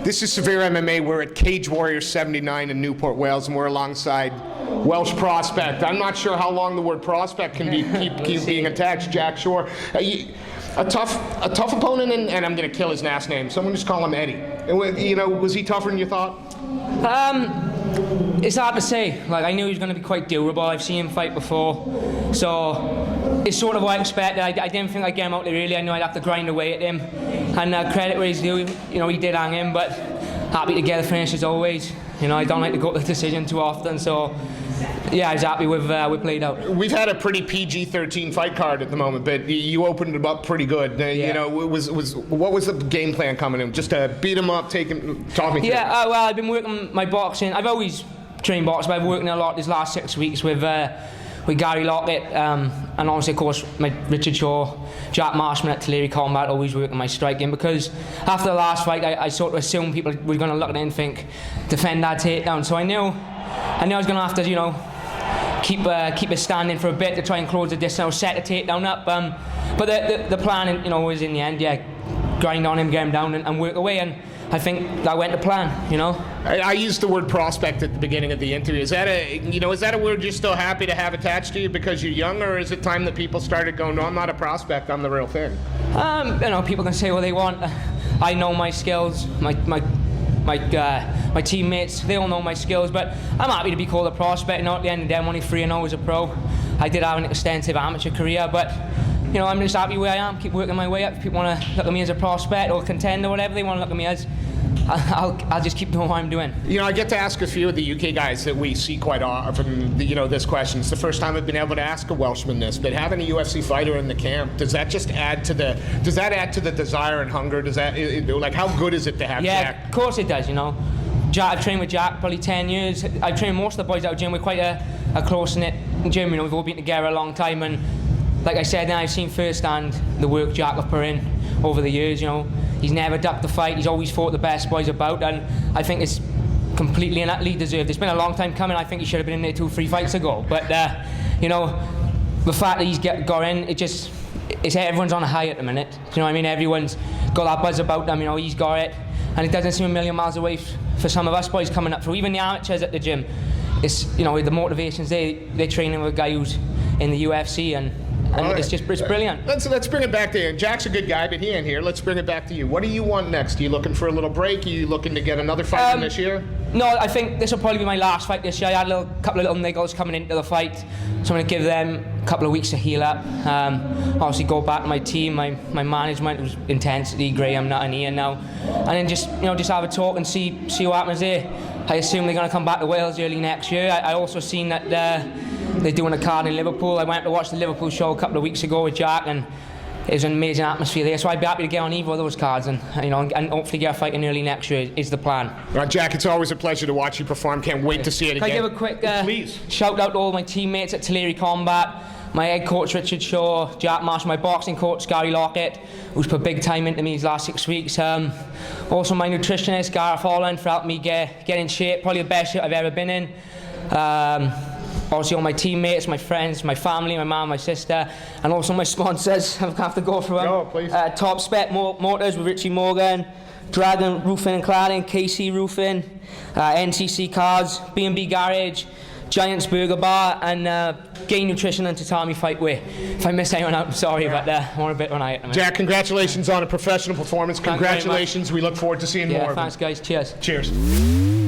This is Severe MMA. We're at Cage Warriors 79 in Newport, Wales, and we're alongside Welsh prospect. I'm not sure how long the word prospect can keep being attached. Jack Shore, a tough opponent, and I'm going to kill his last name. Someone just call him Eddie. You know, was he tougher than you thought? It's hard to say. Like, I knew he was going to be quite durable. I've seen him fight before, so it's sort of what I expected. I didn't think I'd get him out there early. I knew I'd have to grind away at him, and credit where he's due. You know, he did hang in, but happy to get the finish as always. You know, I don't like to go to the decision too often, so yeah, I was happy with played out. We've had a pretty PG-13 fight card at the moment, but you opened it up pretty good. Yeah. You know, what was the game plan coming in? Just to beat him up, talk me through. Yeah, well, I've been working my boxing. I've always trained boxing, but I've been working a lot these last 6 weeks with Gary Lockett, and obviously, of course, Richard Shaw, Jack Marshman at Tulare Combat, always working my striking, because after the last fight, I sort of assumed people were going to look at it and think, defend that takedown. So I knew I was going to have to, you know, keep it standing for a bit to try and close the distance, set the takedown up. But the plan, you know, was in the end, grind on him, get him down, and work away. And I think that went to plan, you know. I used the word prospect at the beginning of the interview. Is that a word you're still happy to have attached to you because you're young, or is it time that people started going, no, I'm not a prospect, I'm the real thing? You know, people can say what they want. I know my skills, my teammates, they all know my skills, but I'm happy to be called a prospect. Not at the end of the day, I'm only 3-0 as a pro. I did have an extensive amateur career, but you know, I'm just happy where I am, keep working my way up. If people want to look at me as a prospect or contender, whatever they want to look at me as, I'll just keep doing what I'm doing. You know, I get to ask a few of the UK guys that we see quite often, you know, this question. It's the first time I've been able to ask a Welshman this, but having a UFC fighter in the camp, does that add to the desire and hunger? Like, how good is it to have Jack? Yeah, of course it does, you know. I've trained with Jack probably 10 years. I've trained most of the boys out of gym. We're quite a close-knit gym, you know, we've all been together a long time, and like I said, I've seen firsthand the work Jack have put in over the years, you know. He's never ducked the fight, he's always fought the best boys about, and I think it's completely and utterly deserved. It's been a long time coming. I think he should have been in there 2-3 fights ago, but you know, the fact that he's got in, it's everyone's on a high at the minute. You know what I mean? Everyone's got that buzz about them, you know, he's got it, and it doesn't seem a million miles away for some of us boys coming up through, even the amateurs at the gym. It's, you know, the motivations, they're training with a guy who's in the UFC, and it's brilliant. Let's bring it back to you. Jack's a good guy, but he ain't here. Let's bring it back to you. What do you want next? Are you looking for a little break? Are you looking to get another fight in this year? No, I think this will probably be my last fight this year. I had a couple of little niggles coming into the fight, so I'm going to give them a couple of weeks to heal up. Obviously go back to my team, my management, who's Intensity, Graham, Nutt and Ian now, and then just have a talk and see what happens there. I assume they're going to come back to Wales early next year. I also seen that they're doing a card in Liverpool. I went to watch the Liverpool show a couple of weeks ago with Jack, and it was an amazing atmosphere there. So I'd be happy to get on either of those cards, and you know, and hopefully get a fight in early next year is the plan. Right, Jack, it's always a pleasure to watch you perform. Can't wait to see it again. Can I give a quick shout out to all my teammates at Tulare Combat, my head coach Richard Shaw, Jack Marsh, my boxing coach Gary Lockett, who's put big time into me these last 6 weeks. Also my nutritionist Gareth Holland for helping me get in shape, probably the best shape I've ever been in. Obviously all my teammates, my friends, my family, my mum, my sister, and also my sponsors. I have to go through them. Go, please. Top Spec Motors with Richie Morgan, Dragon Roofing and Cladding, KC Roofing, NCC Cards, B&B Garage, Giants Burger Bar, and Gain Nutrition and Tatami Fightwear. If I miss anyone out, I'm sorry, but I'm on a bit on it. Jack, congratulations on a professional performance. Congratulations. We look forward to seeing more of them. Thanks, guys. Cheers. Cheers.